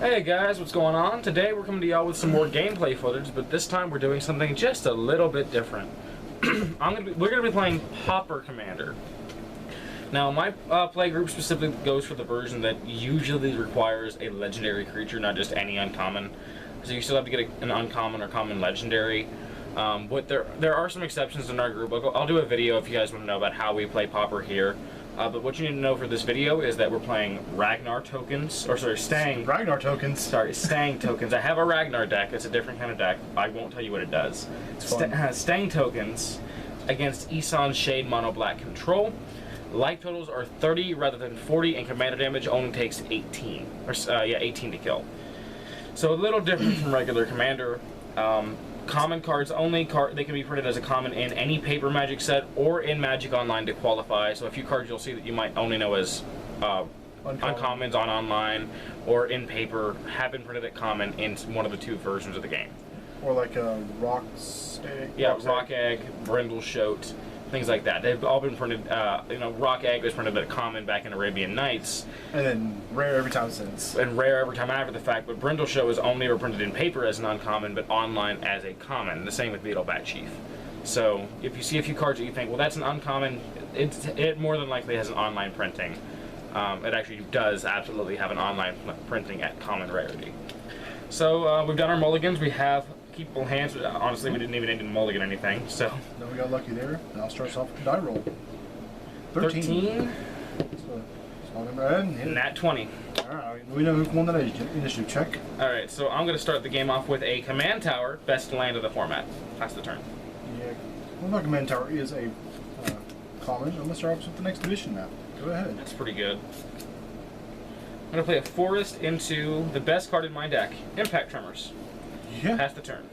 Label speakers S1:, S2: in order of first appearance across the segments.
S1: Hey guys, what's going on? Today we're coming to y'all with some more gameplay footage, but this time we're doing something just a little bit different. We're gonna be playing Pauper Commander. Now, my play group specifically goes for the version that usually requires a legendary creature, not just any uncommon. So you still have to get an uncommon or common legendary. But there are some exceptions in our group. I'll do a video if you guys want to know about how we play Pauper here. But what you need to know for this video is that we're playing Ragnar tokens, or sorry, Stangg.
S2: Ragnar tokens.
S1: Sorry, Stangg tokens. I have a Ragnar deck. It's a different kind of deck. I won't tell you what it does. Stangg tokens against Ihsan Shade Mono Black Control. Life totals are 30 rather than 40, and commander damage only takes 18. Or 18 to kill. So a little different from regular commander. Common cards only. They can be printed as a common in any paper Magic set or in Magic Online to qualify. So a few cards you'll see that you might only know as uncommons on online or in paper have been printed at common in one of the two versions of the game.
S2: Or like a Rock Egg.
S1: Yeah, Rock Egg, Brindleshote, things like that. They've all been printed. Rock Egg was printed at common back in Arabian Nights.
S2: And then rare every time since.
S1: And rare every time after the fact, but Brindleshote is only ever printed in paper as an uncommon, but online as a common. The same with Beetlebat Chief. So if you see a few cards that you think, well, that's an uncommon, it more than likely has an online printing. It actually does absolutely have an online printing at common rarity. So we've done our mulligans. We have keepable hands. Honestly, we didn't even need to mulligan anything. So
S2: then we got lucky there. Now start us off with the die roll. 13. So, small number and
S1: nat 20.
S2: Alright, we know who won that initiative check.
S1: Alright, so I'm going to start the game off with a command tower, best land of the format. Pass the turn.
S2: Yeah, well, my command tower is a common. I'm going to start off with the next edition map. Go ahead.
S1: That's pretty good. I'm going to play a forest into the best card in my deck, Impact Tremors.
S2: Yeah.
S1: Pass the turn.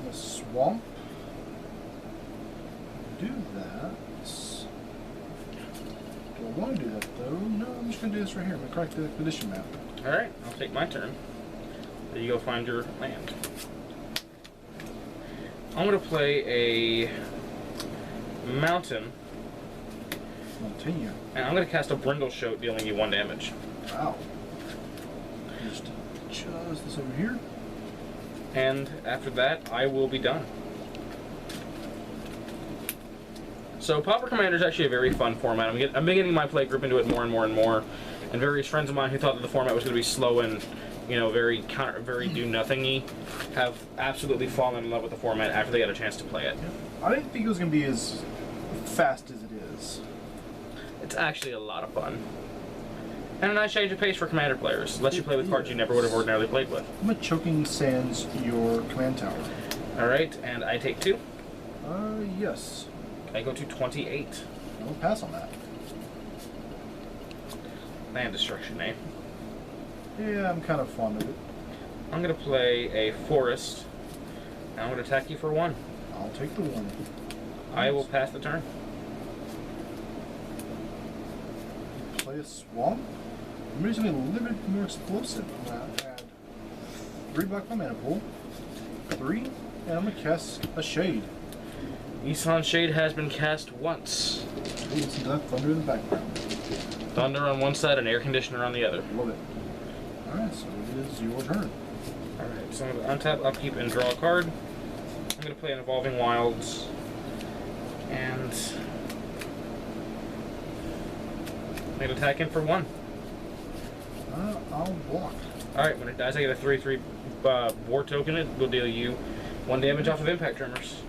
S2: A swamp. Do that. Do I want to do that though? No, I'm just going to do this right here. I'm going to crack the expedition map.
S1: Alright, I'll take my turn. There you go, find your land. I'm going to play a mountain.
S2: Mountain.
S1: And I'm going to cast a Brindleshote, dealing you 1 damage.
S2: Wow. Just this over here.
S1: And after that, I will be done. So Pauper Commander is actually a very fun format. I'm getting my play group into it more and more and more. And various friends of mine who thought that the format was going to be slow and, very do-nothing-y, have absolutely fallen in love with the format after they got a chance to play it.
S2: I didn't think it was going to be as fast as it is.
S1: It's actually a lot of fun. And a nice change of pace for Commander players. Lets you play with cards you never would have ordinarily played with.
S2: I'm going to Choking Sands your command tower.
S1: Alright, and I take 2.
S2: Yes.
S1: I go to 28.
S2: I'll pass on that.
S1: Land destruction, eh?
S2: Yeah, I'm kind of fond of it.
S1: I'm going to play a forest, and I'm going to attack you for 1.
S2: I'll take the 1.
S1: I will pass the turn.
S2: Play a swamp. I'm using a little bit more explosive. I'm going to add 3 black my mana pool. 3, and I'm going to cast a shade.
S1: Ihsan Shade has been cast once.
S2: Listen to that thunder in the background.
S1: Thunder on one side and air conditioner on the other.
S2: Love it. Alright, so it is your turn.
S1: Alright, so I'm going to untap, upkeep, and draw a card. I'm going to play an Evolving Wilds. And I'm going to attack in for 1.
S2: I'll block.
S1: Alright, when it dies, I get a 3/3 War token. It will deal you 1 damage off of Impact Tremors.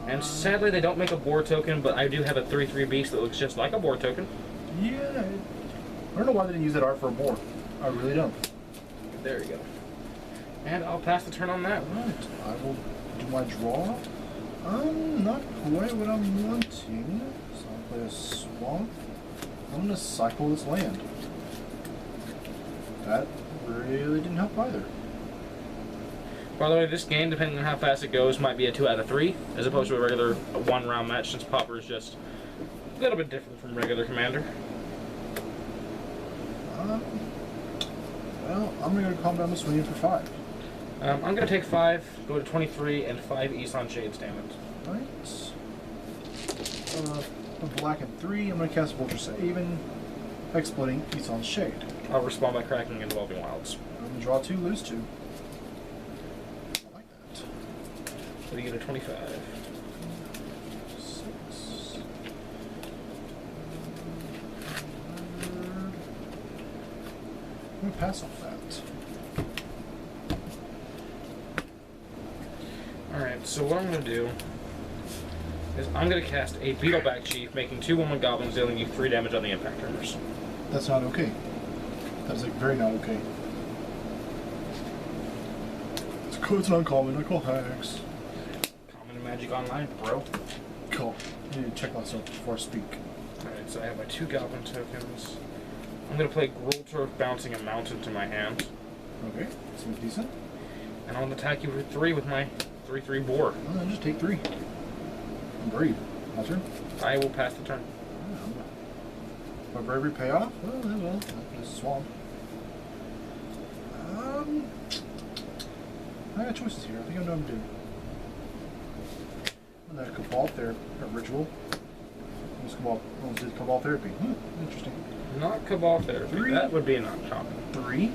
S1: And sadly, they don't make a boar token, but I do have a 3/3 beast that looks just like a boar token.
S2: Yeah. I don't know why they didn't use that art for a boar. I really don't.
S1: There you go. And I'll pass the turn on that.
S2: Right. I will do my draw. Not quite what I'm wanting. So I'll play a swamp. I'm going to cycle this land. That really didn't help either.
S1: By the way, this game, depending on how fast it goes, might be a 2 out of 3, as opposed to a regular 1-round match, since Pauper is just a little bit different from regular Commander.
S2: Well, I'm going to go to combat. I'm swinging for 5.
S1: I'm going to take 5, go to 23, and 5 Ihsan Shades damage.
S2: Right. A black and 3. I'm going to cast Vulture Haven. Exploding Ihsan's Shade.
S1: I'll respond by cracking Involving Wilds.
S2: I'm gonna draw 2, lose 2. I like that.
S1: So you get a 25.
S2: 6. I'm gonna pass off that.
S1: Alright, so what I'm going to do is I'm going to cast a Beetleback Chief, making 2 1/1 goblins, dealing you 3 damage on the impact tremors.
S2: That's not okay. That's like very not okay. It's an uncommon. I call hacks.
S1: Common in Magic Online, bro.
S2: Cool. I need to check myself before I speak.
S1: Alright, so I have my 2 goblin tokens. I'm going to play Gruul Turf, bouncing a mountain to my hand.
S2: Okay, seems decent.
S1: And I'll attack you for 3 with my 3/3 boar.
S2: I'll just take 3. I'm brave. My turn.
S1: I will pass the turn.
S2: My bravery pay off? Well, this is swamp. I got choices here. I think I know what I'm doing. I'm gonna Cabal Therapy, a ritual. Almost did Cabal Therapy. Interesting.
S1: Not Cabal Therapy.
S2: 3.
S1: That would be an uncommon.
S2: 3.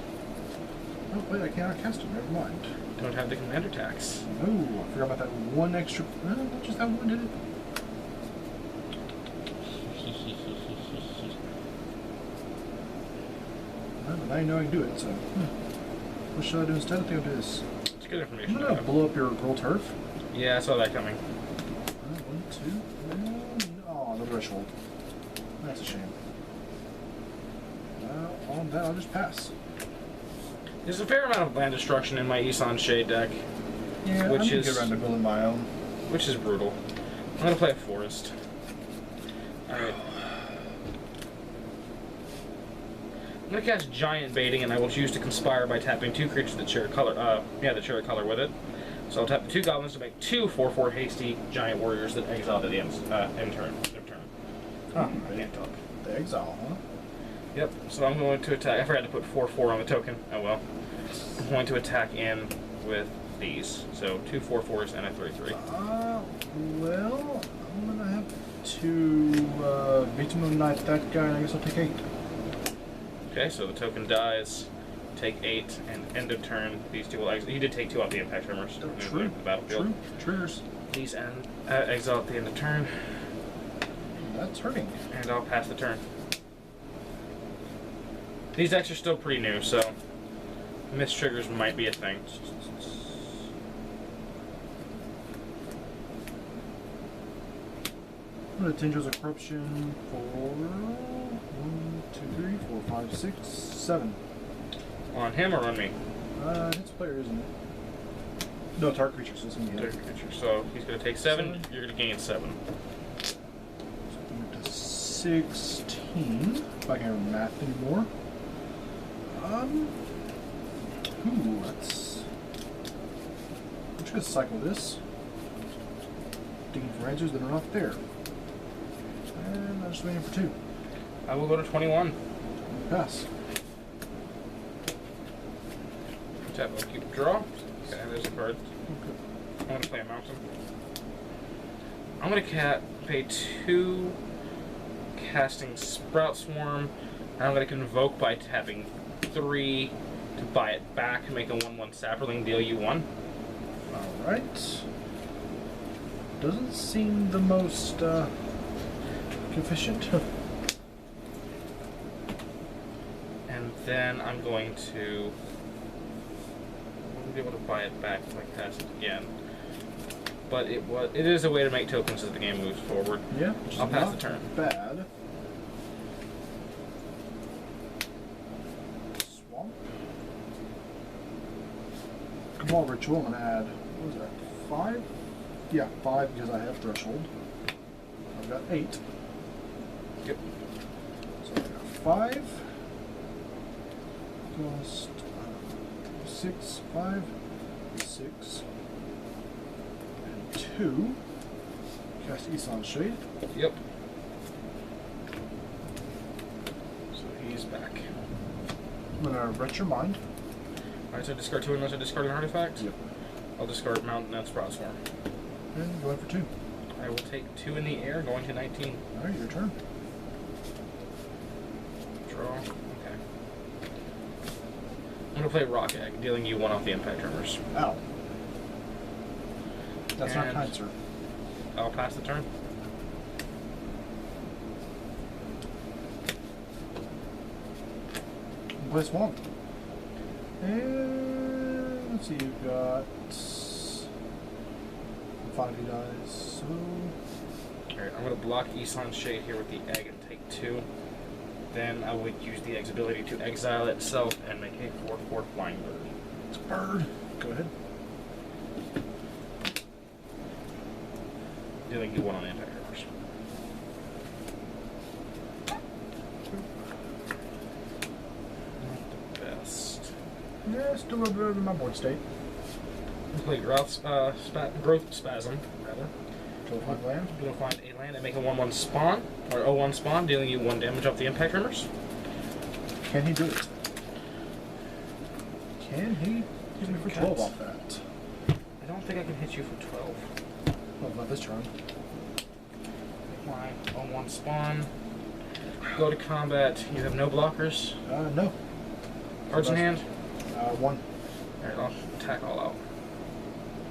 S2: Oh, wait, I cannot cast it. Never mind.
S1: Don't have the commander tax.
S2: Oh, I forgot about that one extra. No, not just that one, did it? Well, but now you know I can do it, so. What should I do instead? I think I'll do this.
S1: It's good information.
S2: I'm gonna blow up your Gruul Turf.
S1: Yeah, I saw that coming.
S2: 1, 2. Oh, the threshold. That's a shame. On that, I'll just pass.
S1: There's a fair amount of land destruction in my Ihsan Shade deck,
S2: Yeah,
S1: which
S2: I need to
S1: is
S2: get around to building my own.
S1: which is brutal. I'm gonna play a forest. Alright. I'm gonna cast Giant Baiting, and I will choose to conspire by tapping 2 creatures that share color. That share a color with it. So I'll tap the 2 goblins to make 2 4/4 hasty giant warriors that exile at the end turn.
S2: Oh,
S1: I can't talk.
S2: the exile, huh?
S1: Yep. So I'm going to attack. I forgot to put 4/4 on the token. Oh well. I'm going to attack in with these. So 2 4/4s and a 3/3.
S2: Well, I'm gonna have to Victim Knight that guy, and I guess I'll take 8.
S1: Okay, so the token dies. Take 8, and end of turn. These 2 will exile. You did take 2 off the impact tremors.
S2: True.
S1: The battlefield.
S2: True. Triggers.
S1: These exile at the end of turn,
S2: That's hurting.
S1: and I'll pass the turn. These decks are still pretty new, so missed triggers might be a thing.
S2: I'm gonna Tendrils of Corruption for 1, 2, 3, 4, 5, 6, 7.
S1: On him or on me?
S2: Hits player, isn't it? No, target creature, so it's gonna be hit.
S1: So he's going to take 7,
S2: 7.
S1: you're going to gain 7.
S2: So I'm to 16. If I can remember math anymore. That's. I'm just gonna cycle this. Digging for answers that are not there. And I'm just waiting for 2.
S1: I will go to 21.
S2: Pass.
S1: Tap, I'll keep draw. Okay, there's a card.
S2: Okay.
S1: I'm going to play a mountain. I'm going to pay 2 casting Sprout Swarm, and I'm going to Convoke by tapping 3 to buy it back, make a 1/1 Sapperling, deal you 1.
S2: Alright. Doesn't seem the most efficient.
S1: And then I'm going to be able to buy it back if I cast it again. But it is a way to make tokens as the game moves forward.
S2: Yeah, which is
S1: I'll pass
S2: not
S1: the turn.
S2: Bad. Swamp. Cabal Ritual, I'm gonna add, what was that, 5? Yeah, 5 because I have Threshold. I've got 8.
S1: Yep.
S2: So I've got 5. Cost 6, 5, 6, and 2. Cast Ihsan Shade.
S1: Yep. So he's back.
S2: I'm gonna retch your mind.
S1: Alright, so discard 2 unless I discard an artifact?
S2: Yep.
S1: I'll discard Mountain and Sprout Swarm.
S2: And going for 2.
S1: I will take 2 in the air, going to 19.
S2: Alright, your turn.
S1: okay. I'm gonna play Rock Egg, dealing you 1 off the impact tremors.
S2: Ow. That's not
S1: And
S2: kind, sir.
S1: I'll pass the turn.
S2: Play Swamp. And let's see, you've got 5 he dies, so
S1: Alright, I'm gonna block Ihsan's Shade here with the egg and take 2. Then I would use the egg's ability to exile itself and make a 4/4 flying bird.
S2: it's a bird. Go ahead.
S1: Dealing you 1 on impact tremors. Not the best.
S2: Yeah, still a little bit in my board state.
S1: Play Growth Spasm, rather.
S2: Go find land.
S1: I'm gonna find a land and make a 1/1 spawn, or 0/1 spawn, dealing you 1 damage off the impact tremors.
S2: Can he do it? Can he hit me for 12 off that?
S1: I don't think I can hit you for 12.
S2: Well, not this turn.
S1: Make my 0/1 spawn. Go to combat. You have no blockers.
S2: No.
S1: Cards in hand.
S2: 1.
S1: Alright, I'll attack all out.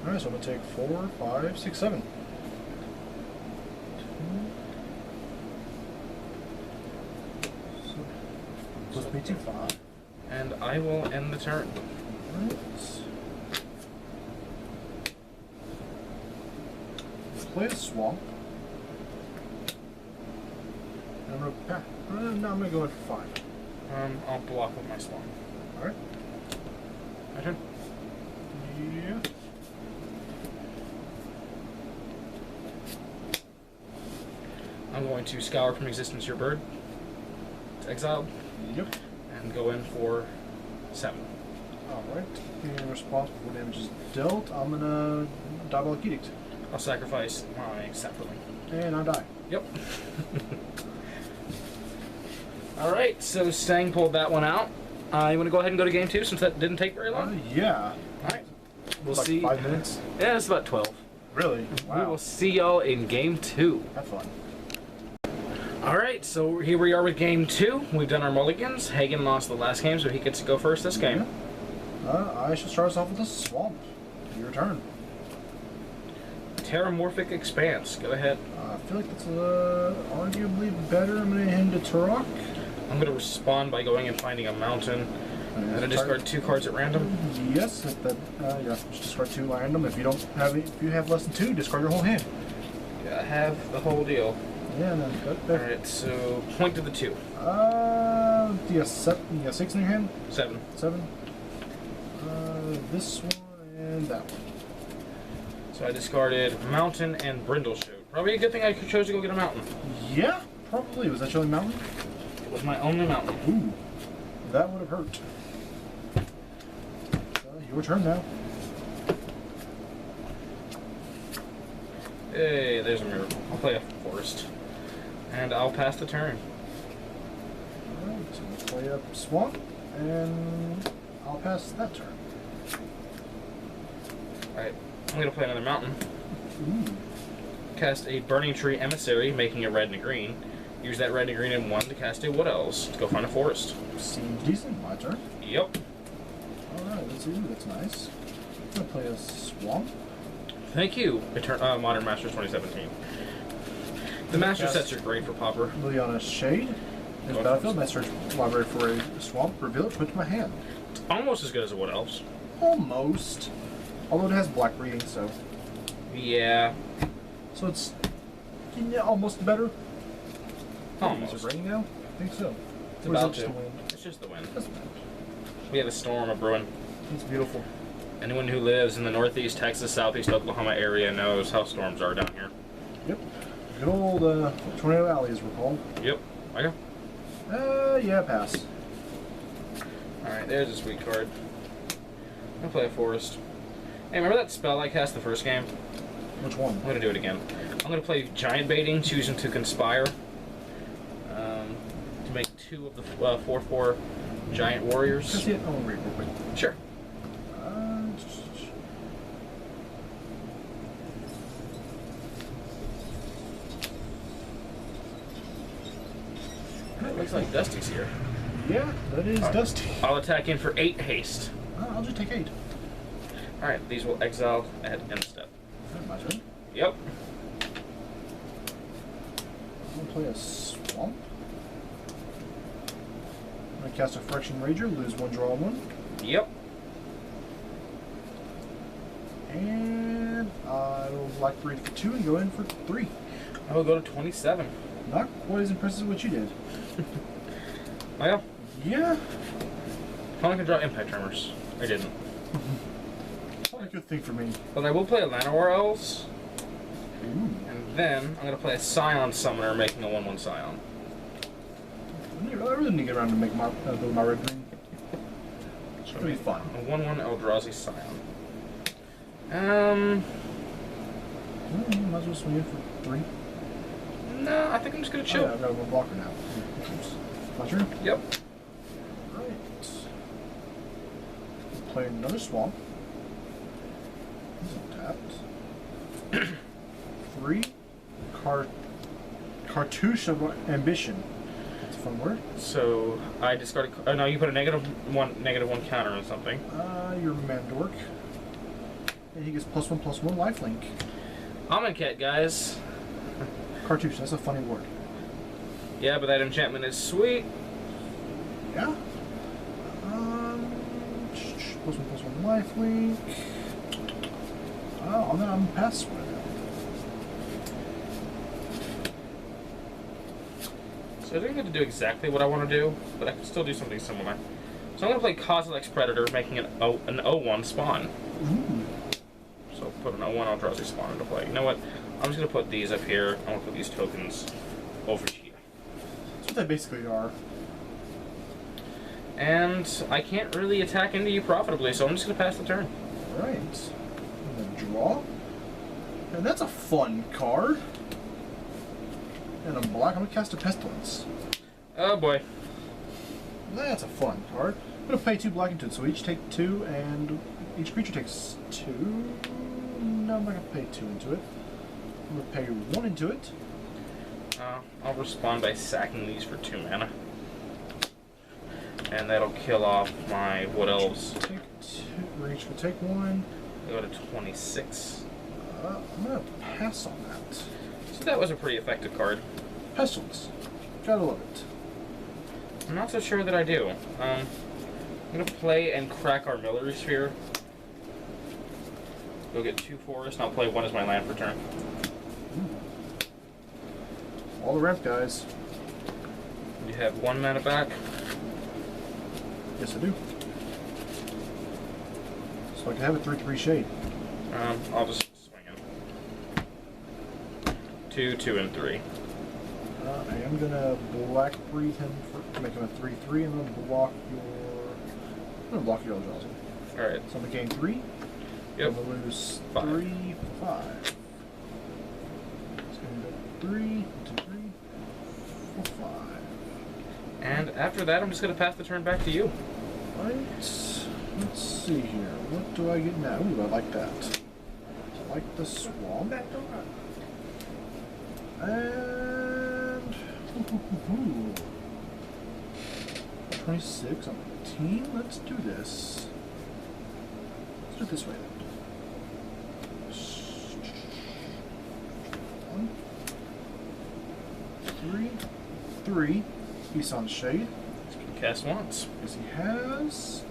S2: Alright, so I'm gonna take 4, 5, 6, 7. Supposed to be 2, 5.
S1: And I will end the turn.
S2: Right. Play a Swamp. And I'm gonna no, I'm gonna go with 5.
S1: I'll block with my spawn.
S2: Alright.
S1: My turn.
S2: Yeah.
S1: I'm going to scour from existence your bird. It's exiled.
S2: Yep.
S1: And go in for 7.
S2: Alright. In response before damage is dealt, I'm gonna Diabolic Edict.
S1: I'll sacrifice my sapling.
S2: And I die.
S1: Yep. Alright, so Stangg pulled that one out. You want to go ahead and go to game 2 since that didn't take very long?
S2: Yeah.
S1: Alright. We'll
S2: Like
S1: see.
S2: 5 minutes?
S1: Yeah, it's about 12.
S2: Really?
S1: We will see y'all in game 2.
S2: Have fun.
S1: Alright, so here we are with game 2. We've done our mulligans. Hagen lost the last game, so he gets to go first this game.
S2: I should start us off with a Swamp. Your turn.
S1: Terramorphic Expanse. Go ahead.
S2: I feel like that's arguably better. I'm going to hand to Turok.
S1: I'm going to respond by going and finding a mountain. And I discard 2 cards at random.
S2: Yes, if that, yeah, just discard 2 random. If you don't have if you have less than 2, discard your whole hand.
S1: Yeah, I have the whole deal.
S2: Yeah, no, good.
S1: Alright, so point to the 2.
S2: You have 6 in your hand?
S1: 7.
S2: 7. This one and that one.
S1: So I discarded Mountain and Brindleshoot. Probably a good thing I chose to go get a mountain.
S2: Yeah, probably. Was that your only mountain?
S1: It was my only mountain.
S2: Ooh, that would have hurt. Your turn now.
S1: Hey, there's a miracle. I'll play a forest. And I'll pass the turn.
S2: Alright, so we'll play a Swamp, and I'll pass that turn.
S1: Alright, I'm going to play another mountain.
S2: Ooh.
S1: Cast a Burning Tree Emissary, making a red and a green. Use that red and green in 1 to cast a What Else? To go find a forest.
S2: Seems decent. My turn.
S1: Yep.
S2: Alright, let's see. Ooh, that's nice. I'm going to play a Swamp.
S1: Thank you, Modern Masters 2017. The Master sets are great for Pauper.
S2: Liliana's Shade. There's Battlefield. I search library for a Swamp. Reveal it. Put it to my hand.
S1: It's almost as good as a What Else.
S2: Almost. Although it has black breeding, so.
S1: Yeah.
S2: So it's almost better.
S1: Almost.
S2: Is it raining now? I think so.
S1: It's
S2: Or is it
S1: about
S2: just
S1: to.
S2: the wind?
S1: It's just the wind.
S2: Doesn't matter.
S1: We have a storm a brewing.
S2: It's beautiful.
S1: Anyone who lives in the northeast Texas, southeast Oklahoma area knows how storms are down here.
S2: Yep. Good old Tornado Alley, as we're called.
S1: Yep. I go.
S2: Yeah, pass.
S1: Alright, there's a sweet card. I'm gonna play a forest. Hey, remember that spell I cast the first game?
S2: Which one?
S1: I'm gonna do it again. I'm gonna play Giant Baiting, choosing to conspire. To make 2 of the 4/4 Giant Warriors.
S2: Just hit. I'll read real quick.
S1: Sure. It looks like Dusty's here.
S2: Yeah, that is Dusty.
S1: I'll attack in for 8 haste.
S2: I'll just take 8.
S1: Alright, these will exile at end step.
S2: My turn.
S1: Yep.
S2: I'm going to play a Swamp. I'm going to cast a Friction Rager, lose 1, draw 1.
S1: Yep.
S2: And I will Black Breed for 2 and go in for 3.
S1: I will go to 27.
S2: Not quite as impressive as what you did.
S1: Well,
S2: Yeah.
S1: I can draw Impact Tremors. I didn't.
S2: Not a good thing for me.
S1: But I will play a Llanowar Elves.
S2: Ooh.
S1: And then I'm going to play a Scion Summoner, making a 1/1 Scion.
S2: I really need to get around to make my build my red green.
S1: So
S2: It'll be fun.
S1: A 1/1 Eldrazi Scion.
S2: Might as well swing in for 3.
S1: No, I think I'm just going to
S2: Oh,
S1: chill.
S2: yeah, I've got one blocker now. Oops. My turn?
S1: Yep.
S2: Right. Play another Swamp. He's untapped. 3. Cartouche of Ambition. That's a fun word.
S1: So I discarded. Oh no, you put a -1 counter on something.
S2: Your Mandork. And he gets +1/+1 lifelink.
S1: Amonkhet, guys.
S2: Cartouche, that's a funny word.
S1: Yeah, but that enchantment is sweet.
S2: Yeah. +1/+1 lifelink. Oh, I'm gonna pass one.
S1: So I didn't get to do exactly what I want to do, but I can still do something similar. So I'm going to play Kozilek's Predator, making an 0/1 spawn.
S2: Ooh.
S1: So put an 0/1 Eldrazi spawn into play. You know what? I'm just going to put these up here. I'm going to put these tokens over here.
S2: That's what they basically are.
S1: And I can't really attack into you profitably, so I'm just going to pass the turn.
S2: Alright. I'm gonna draw. And that's a fun card. And I'm black. I'm gonna cast a Pestilence.
S1: Oh boy.
S2: That's a fun card. I'm gonna pay 2 black into it, so each take 2, and each creature takes 2. No, I'm not gonna pay 2 into it. I'm gonna pay 1 into it.
S1: I'll respond by sacking these for 2 mana. And that'll kill off my Wood Elves.
S2: Take 2. Reach will take 1.
S1: Go to 26.
S2: I'm gonna pass on that.
S1: So that was a pretty effective card.
S2: Pestilence. Gotta love it.
S1: I'm not so sure that I do. I'm gonna play and crack our Armillary Sphere. Go get 2 forests, and I'll play 1 as my land for turn.
S2: All the ramp guys.
S1: You have 1 mana back.
S2: Yes, I do. So I can have a 3/3 shade.
S1: I'll just swing in. 2, 2, and 3.
S2: I am gonna black breathe him to make him a 3/3, and I'm gonna block your Eldrazi.
S1: Alright.
S2: So I'm gonna gain 3.
S1: Yep.
S2: I'm gonna lose
S1: 5.
S2: 3, 5. It's gonna go 3, 2, 3, 4, 5.
S1: And after that, I'm just gonna pass the turn back to you.
S2: Right. Let's see here. What do I get now? Ooh, I like that. I like the Swamp. And 26 on 18. Let's do this. Let's do it this way then. 1, 3. Ihsan Shade.
S1: Cast once.
S2: Yes, he has.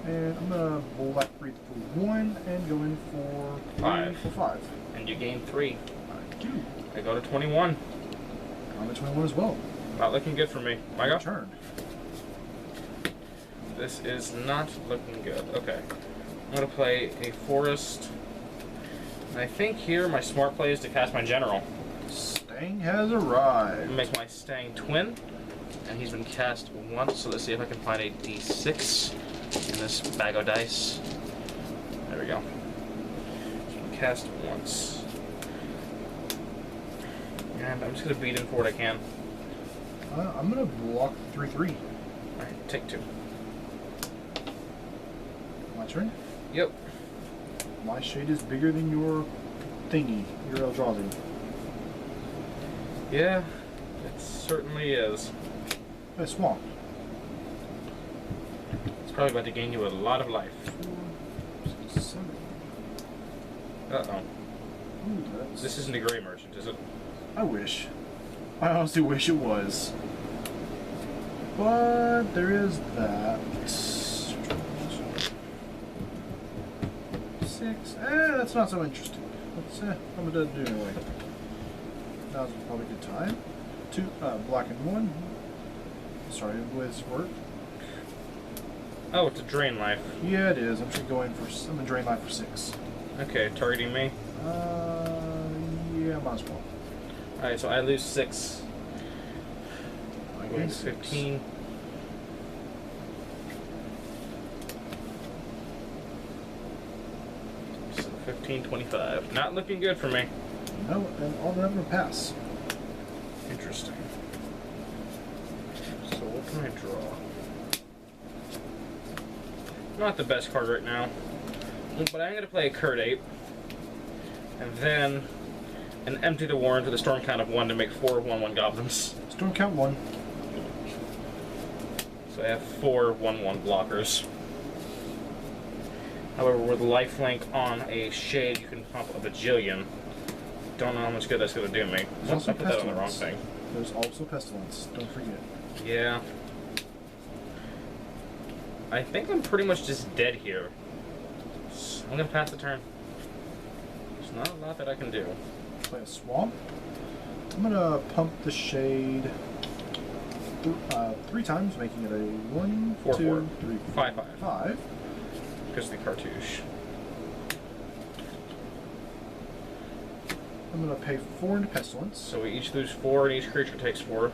S2: And I'm gonna black breathe for 1 and go in for
S1: 5.
S2: For 5.
S1: And you gain 3.
S2: I do.
S1: I go to 21.
S2: I'm at 21 as well.
S1: Not looking good for me. My go.
S2: Turn.
S1: This is not looking good. Okay. I'm gonna play a forest. And I think here my smart play is to cast my general.
S2: Stangg has arrived.
S1: Make my Stangg twin. And he's been cast once, so let's see if I can find a D6 in this bag of dice. There we go. He's been cast once. And I'm just gonna beat him for what I can.
S2: I'm gonna block 3/3.
S1: Alright, take 2.
S2: My turn.
S1: Yep.
S2: My shade is bigger than your thingy, your Eldrazi.
S1: Yeah, it certainly is.
S2: A Swamp.
S1: Probably about to gain you a lot of life.
S2: 4, 6, 7.
S1: Uh-oh.
S2: Ooh, that's...
S1: This isn't a gray merchant, is it?
S2: I wish. I honestly wish it was. But there is that. 6. That's not so interesting. Let's, I'm gonna do it anyway. Now's probably a good time. 2, black and 1. Sorry, with work.
S1: Oh, it's a drain life.
S2: Yeah, it is. I'm just going for. I'm gonna drain life for 6.
S1: Okay, targeting me.
S2: Yeah, might as well.
S1: Alright, so I lose 6.
S2: I
S1: Going
S2: gain
S1: to
S2: 6.
S1: 15. So 15, 25. Not looking good for me.
S2: No, and all that I'm gonna pass.
S1: Interesting. So what can I draw? Not the best card right now. But I'm going to play a Curd Ape. And then empty the warren to the storm count of 1 to make 4 1/1 goblins.
S2: Storm count 1.
S1: So I have 4 1/1 blockers. However, with lifelink on a shade, you can pump a bajillion. Don't know how much good that's going to do me.
S2: There's
S1: Once
S2: also
S1: I put that on the wrong
S2: pestilence.
S1: thing.
S2: There's also pestilence. Don't forget.
S1: Yeah. I think I'm pretty much just dead here. So I'm going to pass the turn. There's not a lot that I can do.
S2: Play a swamp. I'm gonna pump the shade 3 times, making it a 1,
S1: 4,
S2: 2,
S1: 4.
S2: 3,
S1: 5,
S2: 5.
S1: Because of the cartouche.
S2: I'm gonna pay 4 into pestilence.
S1: So we each lose 4 and each creature takes 4,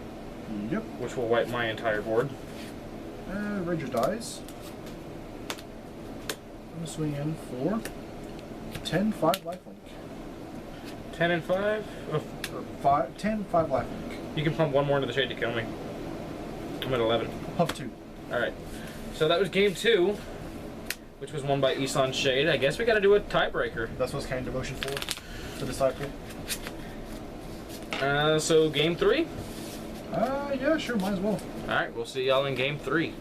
S2: Yep.
S1: which will wipe my entire board.
S2: Ranger dies. I'm gonna swing in for 10, 5 lifelink.
S1: 10 and 5? Oh,
S2: Or 5, 10, 5 lifelink.
S1: you can pump 1 more into the shade to kill me. I'm at 11.
S2: Puff 2.
S1: Alright. So that was game 2, which was won by Ihsan Shade. I guess we gotta do a tiebreaker.
S2: That's what's kind of devotion for the cycle.
S1: So game 3?
S2: Yeah, sure, might as well.
S1: Alright, we'll see y'all in game 3.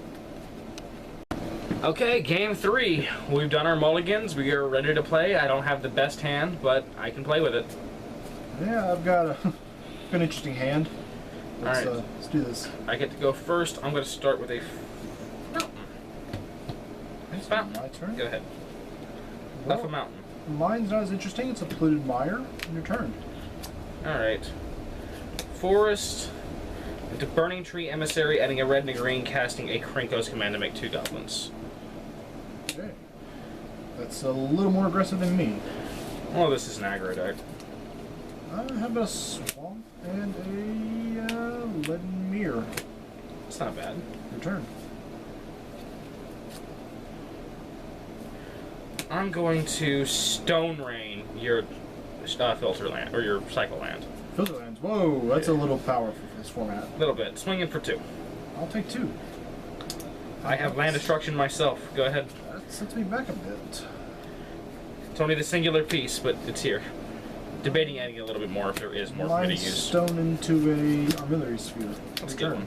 S1: Okay, game 3. We've done our mulligans. We are ready to play. I don't have the best hand, but I can play with it.
S2: Yeah, I've got an interesting hand.
S1: Alright.
S2: Let's do this.
S1: I get to go first. I'm going to start with a fountain.
S2: It's
S1: Fountain.
S2: my turn.
S1: Go ahead.
S2: Well,
S1: Up a mountain.
S2: mine's not as interesting. It's a polluted mire. Your turn.
S1: Alright. Forest. Into Burning Tree Emissary, adding a red and a green, casting a Krinkos command to make 2 goblins.
S2: Okay. That's a little more aggressive than me.
S1: Oh, this is an aggro deck.
S2: How about a swamp and a leaden mirror?
S1: It's not bad.
S2: Your turn.
S1: I'm going to Stone Rain your filter land, or your cycle land.
S2: Filterlands. Whoa, that's a little powerful for this format.
S1: A little bit. Swinging for 2.
S2: I'll take 2.
S1: I have land destruction myself. Go ahead.
S2: That sets me back a bit.
S1: It's only the singular piece, but it's here. Debating adding a little bit more if there is more for me to
S2: Mine's
S1: use.
S2: stone into a armillary sphere.
S1: That's a
S2: Your
S1: good
S2: turn.
S1: one.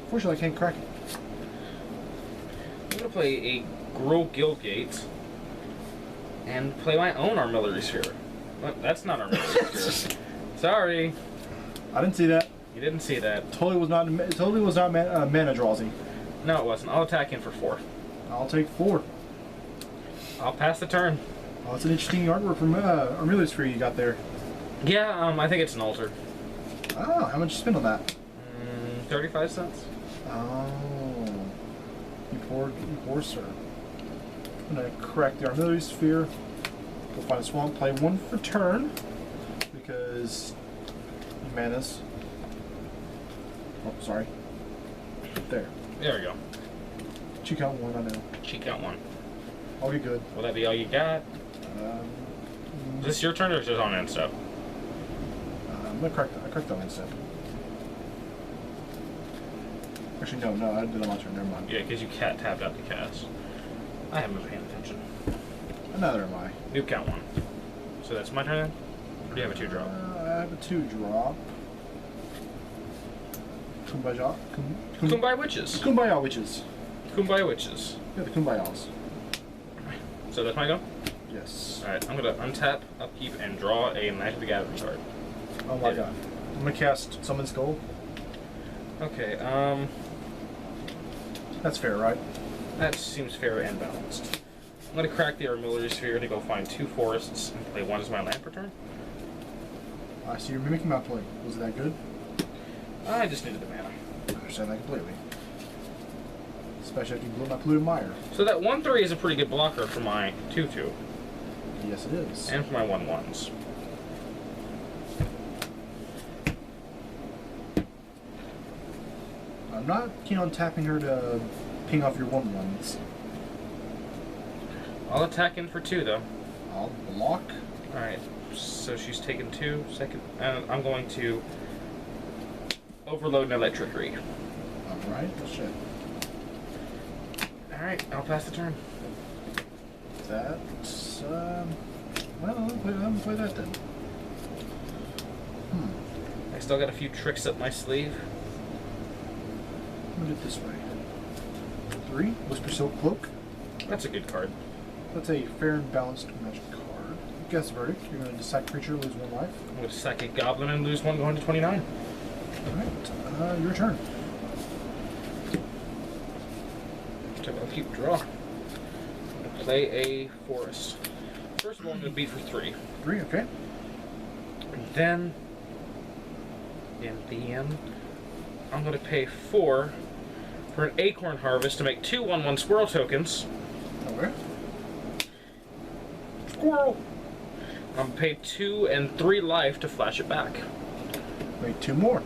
S2: Fortunately, I can't crack it.
S1: I'm going to play a Gruul Guildgate and play my own armillary sphere. Well, that's not armillary sphere. Sorry.
S2: I didn't see that.
S1: You didn't see that.
S2: Totally was not mana drawsy.
S1: No, it wasn't. I'll attack him for 4.
S2: I'll take 4.
S1: I'll pass the turn.
S2: Oh, it's an interesting artwork from armillary sphere you got there.
S1: Yeah, I think it's an altar.
S2: Oh, how much you spend on that?
S1: 35 cents.
S2: Oh, you poor sir. I'm gonna crack the armillary sphere. Go find a swamp. Play 1 for turn because mana's. Oh, sorry. There.
S1: There we go.
S2: Cheek out 1. I know.
S1: Cheek out 1.
S2: I'll be good.
S1: Will that be all you got? Is this your turn or is it on end stuff?
S2: I'm gonna crack that one instead. Actually, no, I did it on my turn. Never mind.
S1: Yeah, because you tapped out the cast. I haven't been paying attention.
S2: Neither am I.
S1: New count 1. So that's my turn then? Or do you have a 2 drop?
S2: I have a 2 drop. Kumbaya.
S1: Kumbaya Witches.
S2: Kumbaya witches.
S1: Kumbaya Witches.
S2: Yeah, the Kumbayas.
S1: So that's my go?
S2: Yes.
S1: Alright, I'm gonna untap, upkeep, and draw a Magic the Gathering card.
S2: Oh my god. I'm gonna cast Summon Skull.
S1: Okay,
S2: That's fair, right?
S1: that seems fair and balanced. I'm gonna crack the Armillary Sphere to go find 2 forests and play 1 as my land per turn.
S2: I see you're mimicking my play. Was it that good?
S1: I just needed the mana.
S2: I understand that completely. Especially if you blew my polluted mire.
S1: So that 1/3 is a pretty good blocker for my 2/2.
S2: Yes, it is.
S1: And for my 1/1s.
S2: I'm not keen on tapping her to ping off your 1/1s.
S1: I'll attack in for 2 though.
S2: I'll block.
S1: Alright, so she's taken 2, and I'm going to overload an electricity.
S2: Alright, well shit.
S1: Alright, I'll pass the turn.
S2: That's, well, I'm play that then.
S1: I still got a few tricks up my sleeve.
S2: I'm gonna do it this way. 3, Whisper Silk Cloak.
S1: That's a good card.
S2: That's a fair and balanced magic card. Guess the verdict. You're gonna sack creature, lose 1 life.
S1: I'm going to sack a goblin and lose 1 going to 29.
S2: Alright, your turn.
S1: So I'll keep draw. I'm going to play a forest. First of all, I'm going to beat for 3.
S2: 3, okay.
S1: And then, in the end, I'm going to pay 4 for an Acorn Harvest to make 2 1/1 squirrel tokens.
S2: Okay.
S1: Squirrel! I'm going to pay 2 and 3 life to flash it back.
S2: Wait, 2 more.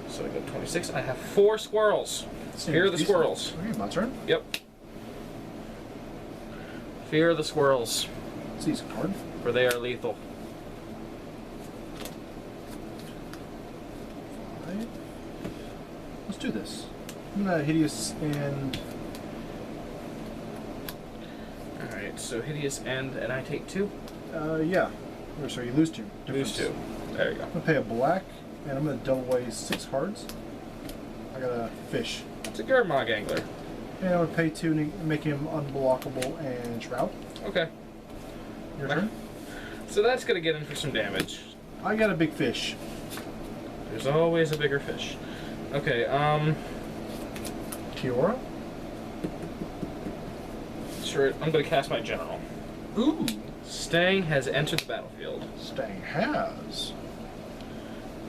S1: So I got 26. I have 4 squirrels. Fear the squirrels.
S2: Okay, my turn.
S1: Yep. Fear the squirrels,
S2: Seize a card.
S1: for they are lethal.
S2: 5. Let's do this. I'm gonna Hideous and...
S1: Alright, so Hideous End, and I take 2.
S2: Yeah. Or sorry, you lose 2.
S1: Lose 2. There you go.
S2: I'm gonna pay a black, and I'm gonna double away 6 cards. I got a fish.
S1: It's a Gurmag Angler.
S2: And I'm gonna pay 2 and make him unblockable and shroud.
S1: Okay.
S2: Your turn.
S1: So that's gonna get in for some damage.
S2: I got a big fish.
S1: There's always a bigger fish. Okay,
S2: Kiora.
S1: sure, I'm gonna cast my general.
S2: Ooh.
S1: Stangg has entered the battlefield.
S2: Stangg has.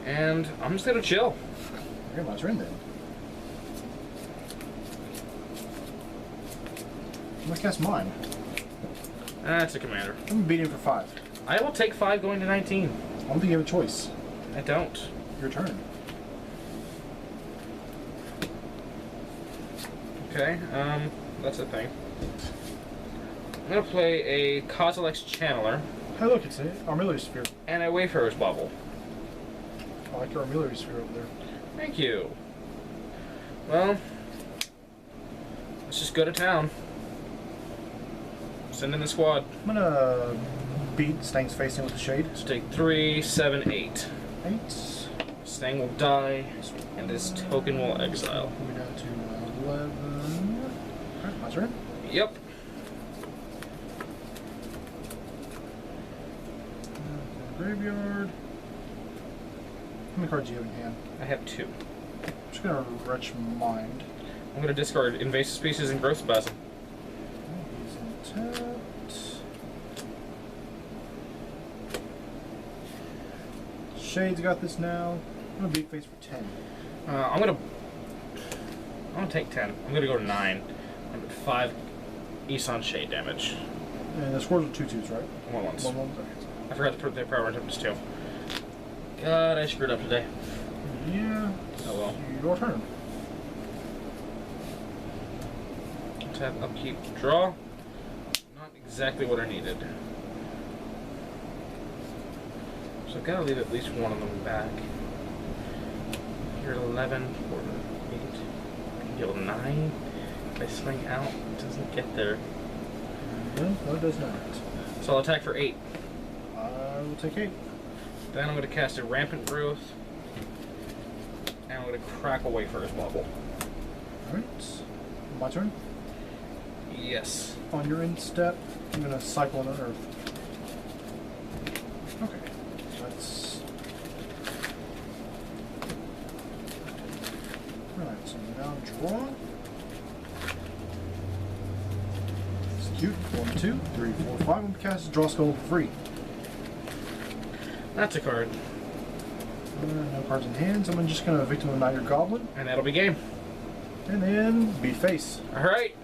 S1: And I'm just gonna chill.
S2: Okay, my turn then. I'm gonna cast mine.
S1: That's a commander.
S2: I'm gonna beat him for 5.
S1: I will take 5 going to 19.
S2: I don't think you have a choice.
S1: I don't.
S2: Your turn.
S1: Okay, that's the thing. I'm gonna play a Kozilek's Channeler
S2: Hey, look, it's an Armillary Sphere.
S1: and a Wayfarer's Bubble.
S2: I like your Armillary Sphere over there.
S1: Thank you. Well, let's just go to town. Send in the squad.
S2: I'm gonna beat Stangg's face in with the Shade.
S1: Let's take 3, 7, 8.
S2: 8.
S1: Stangg will die, and this token will exile.
S2: We're down to 11. Alright, my turn.
S1: Yep.
S2: Graveyard. How many cards do you have in hand?
S1: I have 2.
S2: I'm just gonna Wretch Mind.
S1: I'm gonna discard Invasive Species and Growth Spasm.
S2: He's untapped. Shade's got this now. I'm gonna beat face for 10.
S1: I'm gonna take 10. I'm gonna go to 9. I'm at 5 Ihsan Shade damage.
S2: And the scores are 2/2s, right?
S1: 1/1s.
S2: 1/1s. Okay.
S1: I forgot to put their power into this too. God, I screwed up today.
S2: Yeah.
S1: Oh well.
S2: Your turn.
S1: Tap, upkeep, draw. Not exactly what I needed. So I've got to leave at least one of them back. You're at 11, 4, 8, deal 9. If I swing out, it doesn't get there.
S2: No, it does not.
S1: So I'll attack for 8.
S2: I will take 8.
S1: Then I'm going to cast a Rampant Growth. And I'm going to crack away for his bubble.
S2: Alright. My turn.
S1: Yes.
S2: On your end step, I'm going to cycle an Unearth. Okay. That's... Alright, so now draw. Execute. 1, 2, 3, 4, 5. I'm cast Draw Skull for free.
S1: That's a card.
S2: No cards in hand, so I'm just going to Victim of Night your Goblin.
S1: And that'll be game.
S2: And then beat face.
S1: Alright.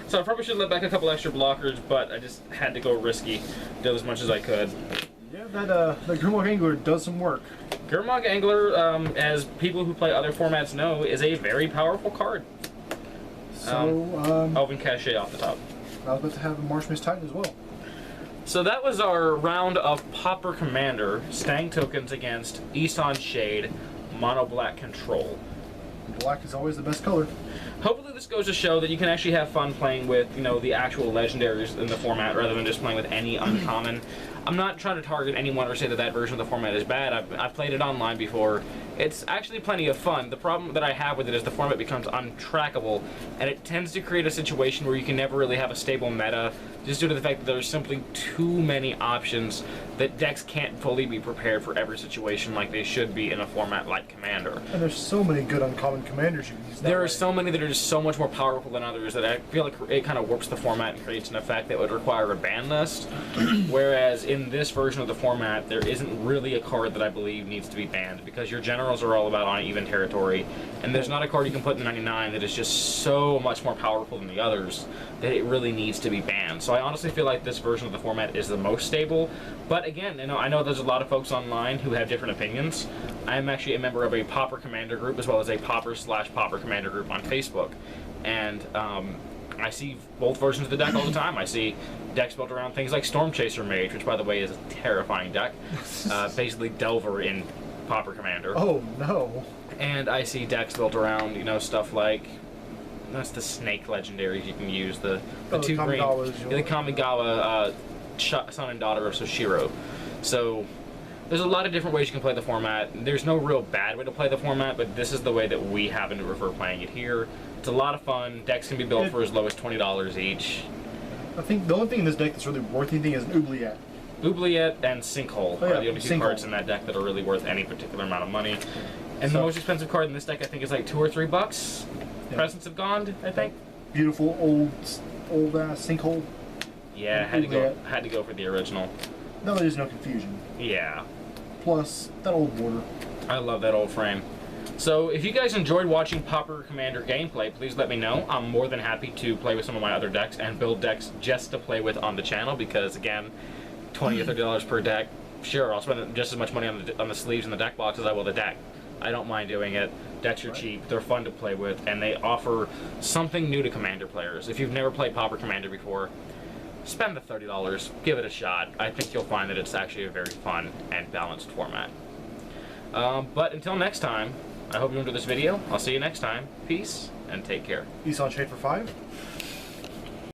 S1: So I probably should let back a couple extra blockers, but I just had to go risky. Did as much as I could.
S2: Yeah, that Grimlock Angler does some work.
S1: Grimlock Angler, as people who play other formats know, is a very powerful card.
S2: So,
S1: Elven Cachet off the top.
S2: I was about to have a Marshmist Titan as well.
S1: So that was our round of Pauper Commander, Stangg tokens against Ihsan Shade, Mono Black Control.
S2: Black is always the best color.
S1: Hopefully this goes to show that you can actually have fun playing with, you know, the actual legendaries in the format rather than just playing with any uncommon. I'm not trying to target anyone or say that that version of the format is bad. I've played it online before. It's actually plenty of fun. The problem that I have with it is the format becomes untrackable, and it tends to create a situation where you can never really have a stable meta, just due to the fact that there's simply too many options that decks can't fully be prepared for every situation like they should be in a format like Commander.
S2: And there's so many good uncommon commanders you can use that
S1: There are
S2: way.
S1: so many that are just so much more powerful than others that I feel like it kind of warps the format and creates an effect that would require a ban list. Whereas in this version of the format, there isn't really a card that I believe needs to be banned, because your generals are all about uneven territory, and there's not a card you can put in 99 that is just so much more powerful than the others that it really needs to be banned. So I honestly feel like this version of the format is the most stable. But again, you know, I know there's a lot of folks online who have different opinions. I am actually a member of a Pauper Commander group as well as a Pauper/Pauper Commander group on Facebook, and I see both versions of the deck all the time. I see decks built around things like Storm Chaser Mage, which by the way is a terrifying deck, basically Delver in Pauper Commander.
S2: Oh no!
S1: And I see decks built around, you know, stuff like, that's the snake legendaries you can use, the two green, the Kamigawa son and daughter of Soshiro. So there's a lot of different ways you can play the format. There's no real bad way to play the format, but this is the way that we happen to prefer playing it here. It's a lot of fun. Decks can be built for as low as $20 each.
S2: I think the only thing in this deck that's really worth anything is an Oubliette.
S1: Oubliette and Sinkhole are the only two cards in that deck that are really worth any particular amount of money. And the most expensive card in this deck, I think, is like $2 or $3. Yeah. Presence of Gond, I think.
S2: Beautiful old ass Sinkhole.
S1: Yeah, had to go for the original.
S2: No, there's no confusion.
S1: Yeah.
S2: Plus that old border.
S1: I love that old frame. So if you guys enjoyed watching Pauper Commander gameplay, please let me know. I'm more than happy to play with some of my other decks and build decks just to play with on the channel, because again, $20 or $30 per deck. Sure, I'll spend just as much money on the sleeves and the deck box as I will the deck. I don't mind doing it. Decks are cheap, they're fun to play with, and they offer something new to Commander players. If you've never played Pauper Commander before, spend the $30, give it a shot. I think you'll find that it's actually a very fun and balanced format. But until next time, I hope you enjoyed this video. I'll see you next time. Peace, and take care.
S2: Ihsan Shade for 5.